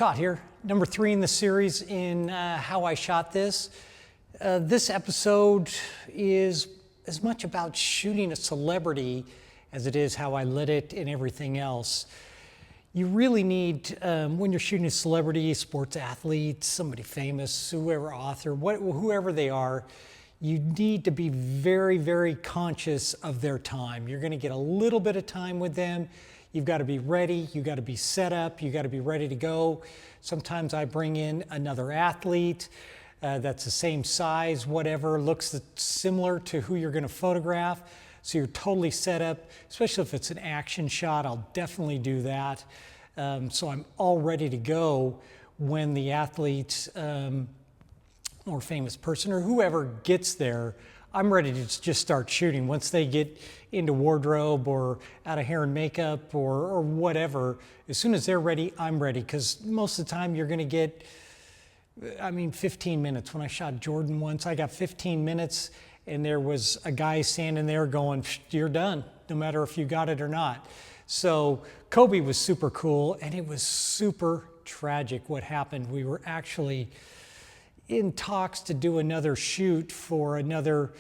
Todd here, number 3 in the series in how I shot this. This episode is as much about shooting a celebrity as it is how I lit it and everything else. You really need, when you're shooting a celebrity, sports athlete, somebody famous, whoever, author, whoever they are, you need to be very, very conscious of their time. You're going to get a little bit of time with them. You've got to be ready. You've got to be set up. You've got to be ready to go. Sometimes I bring in another athlete that's the same size, whatever, looks similar to who you're going to photograph. So you're totally set up, especially if it's an action shot. I'll definitely do that. So I'm all ready to go when the athlete or famous person or whoever gets there. I'm ready to just start shooting. Once they get into wardrobe or out of hair and makeup or whatever, as soon as they're ready, I'm ready. Because most of the time you're going to get, 15 minutes. When I shot Jordan once, I got 15 minutes and there was a guy standing there going, you're done, no matter if you got it or not. So Kobe was super cool, and it was super tragic what happened. We were actually in talks to do another shoot for another,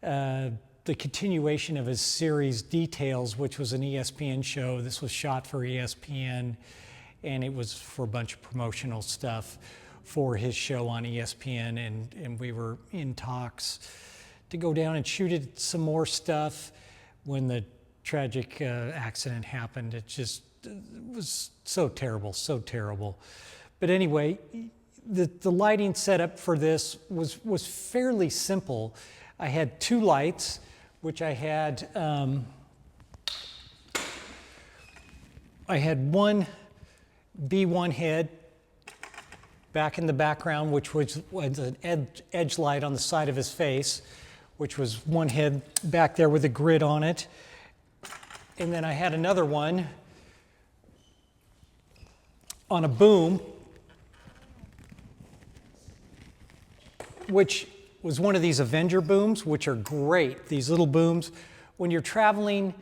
the continuation of his series Details, which was an ESPN show. This was shot for ESPN, and it was for a bunch of promotional stuff for his show on ESPN, and we were in talks to go down and shoot it, some more stuff. When the tragic accident happened, it was so terrible, so terrible. But anyway, the lighting setup for this was fairly simple. I had 2 lights, which I had one B1 head back in the background, which was an edge light on the side of his face, which was one head back there with a grid on it. And then I had another one on a boom, which was one of these Avenger booms, which are great. These little booms, when you're traveling,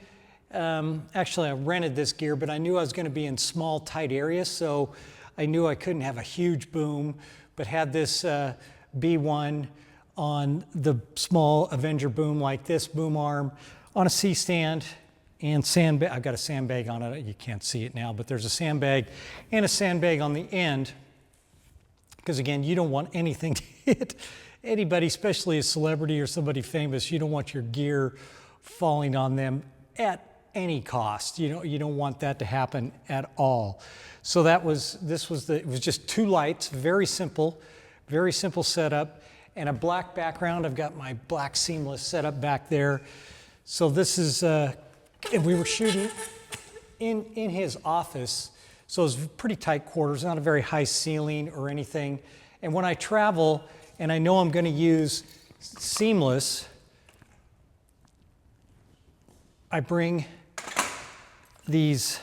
actually I rented this gear, but I knew I was going to be in small, tight areas, so I knew I couldn't have a huge boom, but had this B1 on the small Avenger boom like this, boom arm, on a C-stand, and sandbag. I've got a sandbag on it. You can't see it now, but there's a sandbag and a sandbag on the end, because again, you don't want anything to hit anybody, especially a celebrity or somebody famous. You don't want your gear falling on them at any cost. You don't want that to happen at all. So it was just 2 lights, very simple setup, and a black background. I've got my black seamless setup back there. So this is, and we were shooting in his office, so it was pretty tight quarters, not a very high ceiling or anything. And when I travel, and I know I'm going to use seamless, I bring these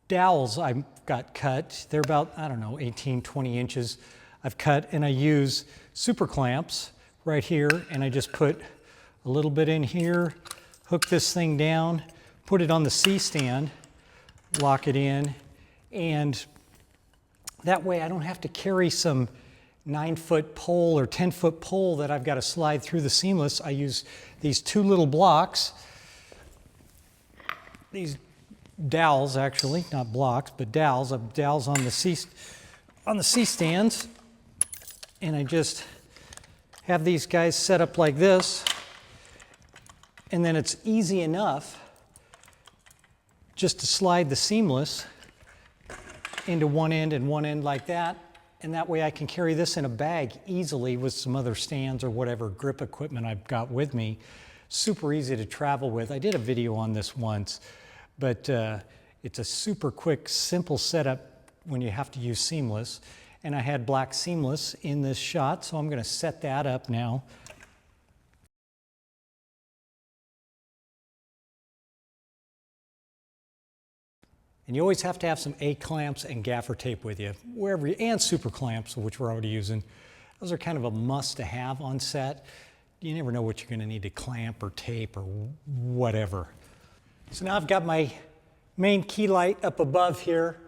dowels I've got cut. They're about, 18, 20 inches I've cut, and I use super clamps right here, and I just put a little bit in here, hook this thing down, put it on the C-stand, lock it in, and that way I don't have to carry some 9-foot pole or 10-foot pole that I've got to slide through the seamless. I use these 2 little blocks, these dowels actually, not blocks, but dowels. I have dowels on the C-stands, and I just have these guys set up like this, and then it's easy enough just to slide the seamless into one end and one end like that, and that way I can carry this in a bag easily with some other stands or whatever grip equipment I've got with me. Super easy to travel with. I did a video on this once, but it's a super quick, simple setup when you have to use seamless. And I had black seamless in this shot, so I'm going to set that up now. And you always have to have some A-clamps and gaffer tape with you, and super clamps, which we're already using. Those are kind of a must to have on set. You never know what you're going to need to clamp or tape or whatever. So now I've got my main key light up above here.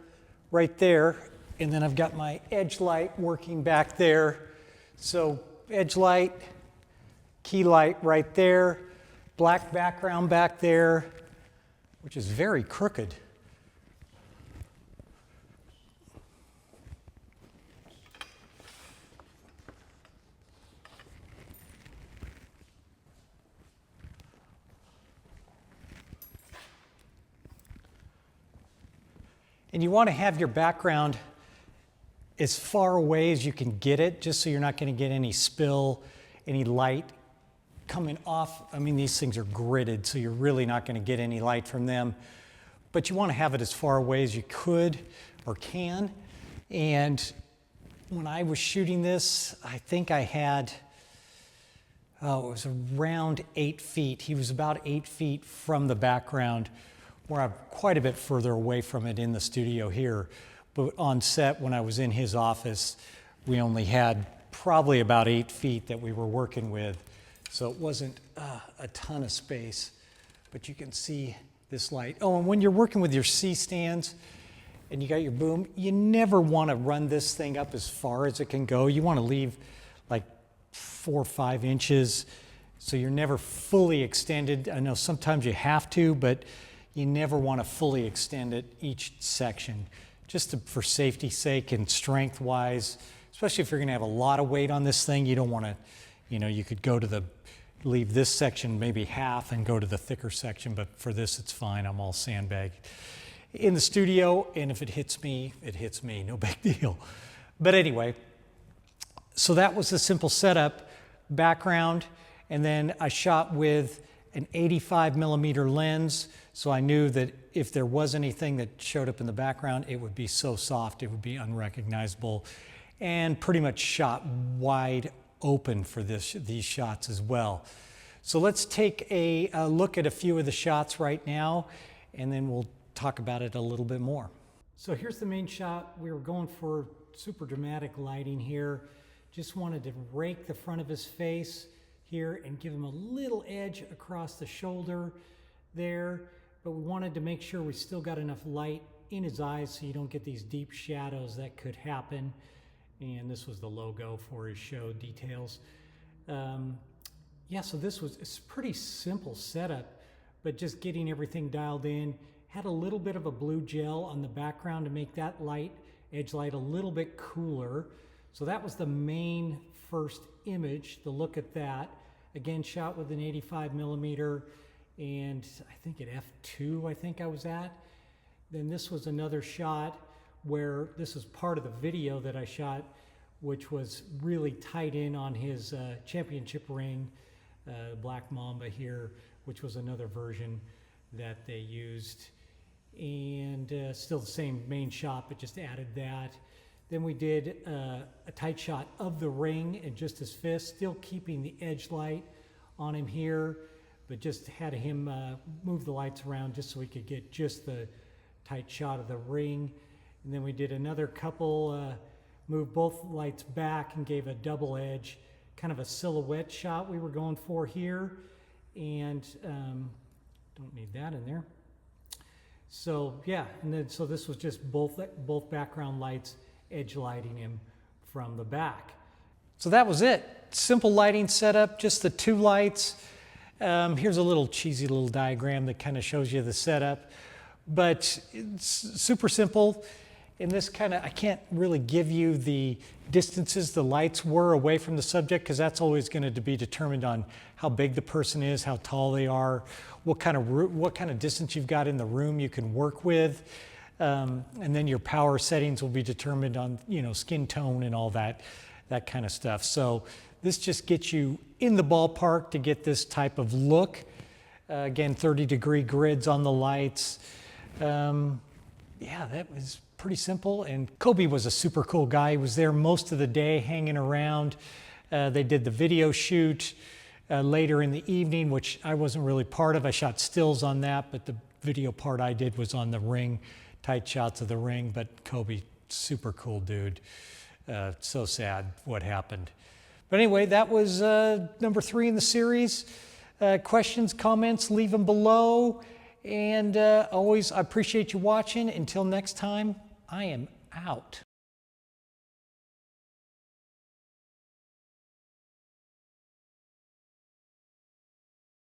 right there, and then I've got my edge light working back there. So edge light, key light right there, black background back there, which is very crooked. And you want to have your background as far away as you can get it, just so you're not going to get any spill, any light coming off. I mean, these things are gridded, so you're really not going to get any light from them. But you want to have it as far away as you could or can. And when I was shooting this, I think I had, it was around 8 feet. He was about 8 feet from the background, where I'm quite a bit further away from it in the studio here. But on set, when I was in his office, we only had probably about 8 feet that we were working with. So it wasn't a ton of space, but you can see this light. Oh, and when you're working with your C-stands and you got your boom, you never want to run this thing up as far as it can go. You want to leave like 4 or 5 inches, so you're never fully extended. I know sometimes you have to, but you never want to fully extend it each section, just for safety's sake and strength-wise, especially if you're going to have a lot of weight on this thing. You don't want to, you could go to leave this section maybe half and go to the thicker section, but for this it's fine. I'm all sandbagged in the studio, and if it hits me, no big deal. But anyway, so that was the simple setup, background, and then I shot with an 85 millimeter lens, so I knew that if there was anything that showed up in the background, it would be so soft, it would be unrecognizable, and pretty much shot wide open for these shots as well. So let's take a look at a few of the shots right now, and then we'll talk about it a little bit more. So here's the main shot. We were going for super dramatic lighting here. Just wanted to rake the front of his face here and give him a little edge across the shoulder there, but we wanted to make sure we still got enough light in his eyes so you don't get these deep shadows that could happen. And this was the logo for his show details. Yeah, so this was a pretty simple setup, but just getting everything dialed in. Had a little bit of a blue gel on the background to make that light, edge light, a little bit cooler. So that was the main first image, the look at that. Again, shot with an 85 millimeter and I think at f2, I think I was at. Then this was another shot where this is part of the video that I shot, which was really tight in on his championship ring, Black Mamba here, which was another version that they used. And still the same main shot, but just added that. Then we did a tight shot of the ring and just his fist, still keeping the edge light on him here, but just had him move the lights around just so we could get just the tight shot of the ring. And then we did another couple, moved both lights back and gave a double edge, kind of a silhouette shot we were going for here. And don't need that in there. So yeah, and then so this was just both background lights edge lighting him from the back. So that was it. Simple lighting setup, just the 2 lights. Here's a little cheesy little diagram that kind of shows you the setup, but it's super simple. In this I can't really give you the distances the lights were away from the subject, because that's always going to be determined on how big the person is, how tall they are, what kind of distance you've got in the room you can work with. And then your power settings will be determined on, skin tone and all that kind of stuff. So this just gets you in the ballpark to get this type of look. Again, 30-degree grids on the lights. Yeah, that was pretty simple. And Kobe was a super cool guy. He was there most of the day hanging around. They did the video shoot later in the evening, which I wasn't really part of. I shot stills on that, but the video part I did was on the ring, tight shots of the ring. But Kobe, super cool dude. So sad what happened. But anyway, that was number 3 in the series. Questions, comments, leave them below. And always, I appreciate you watching. Until next time, I am out.